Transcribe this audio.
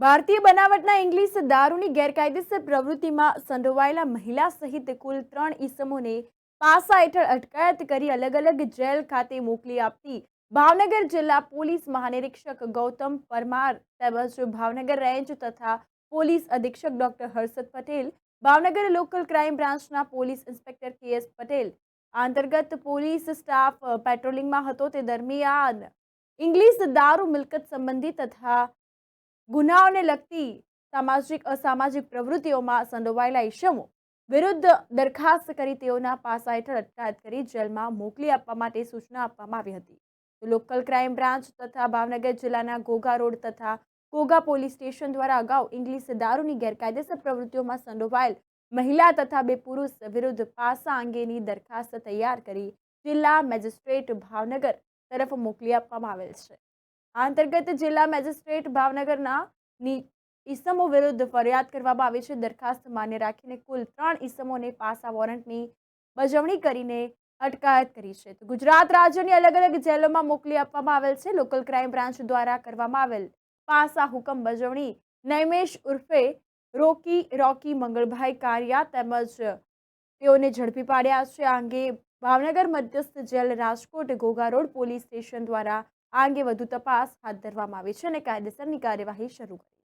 ભારતીય બનાવટના ઇંગ્લિશ દારૂની ગેરકાયદેસર પ્રવૃત્તિમાં સંડોવાયેલા મહિલા સહિત કુલ 3 ઈસમોને પાસા હેઠળ અટકાયત કરી અલગ અલગ જેલ ખાતે મોકલી આપતી ભાવનગર જિલ્લા પોલીસ મહાનિરીક્ષક ગૌતમ પરમાર તેમજ ભાવનગર રેન્જ તથા પોલીસ અધિક્ષક doctor Harshad Patel, Bhavnagar local crime બ્રાન્ચના પોલીસ ઇન્સ્પેક્ટર કે.એસ. પટેલ આ અંતર્ગત પોલીસ સ્ટાફ પેટ્રોલિંગમાં હતો તે દરમિયાન ઇંગ્લિશ દારૂ મિલકત સંબંધી તથા ગુનાઓને લગતી સામાજિક અસામાજિક પ્રવૃત્તિઓમાં સંડોવાયેલા ઇસમો વિરુદ્ધ દરખાસ્ત કરી તેઓના પાસા હેઠળ અટકાયત કરી જેલમાં મોકલી આપવા માટે સૂચના આપવામાં આવી હતી. તો લોકલ ક્રાઇમ બ્રાન્ચ તથા ભાવનગર જિલ્લાના ઘોઘા રોડ તથા ઘોઘા પોલીસ સ્ટેશન દ્વારા અગાઉ ઇંગ્લિશ દારૂની ગેરકાયદેસર પ્રવૃત્તિઓમાં સંડોવાયેલ મહિલા તથા 2 પુરુષ વિરુદ્ધ પાસા અંગેની દરખાસ્ત તૈયાર કરી જિલ્લા મેજિસ્ટ્રેટ ભાવનગર તરફ મોકલી આપવામાં આવેલ છે. આ અંતર્ગત જિલ્લા મેજિસ્ટ્રેટ ભાવનગરના ઈસમો વિરુદ્ધ ફરિયાદ કરવામાં આવી છે. દરખાસ્ત માન્ય રાખીને કુલ 3 ઈસમોને પાસા વોરંટની બજવણી કરીને અટકાયત કરી છે. તો ગુજરાત રાજ્યની અલગ અલગ જેલોમાં મોકલી આપવામાં આવેલ છે. લોકલ ક્રાઇમ બ્રાન્ચ દ્વારા કરવામાં આવેલ પાસા હુકમ બજવણી નૈમેશ ઉર્ફે રોકી મંગળભાઈ કારિયા તેમજ તેઓને ઝડપી પાડ્યા છે. આ અંગે ભાવનગર મધ્યસ્થ jail Rajkot Ghogha road police station દ્વારા આ અંગે વધુ તપાસ હાથ ધરવામાં આવી છે અને કાયદેસરની કાર્યવાહી શરૂ કરી.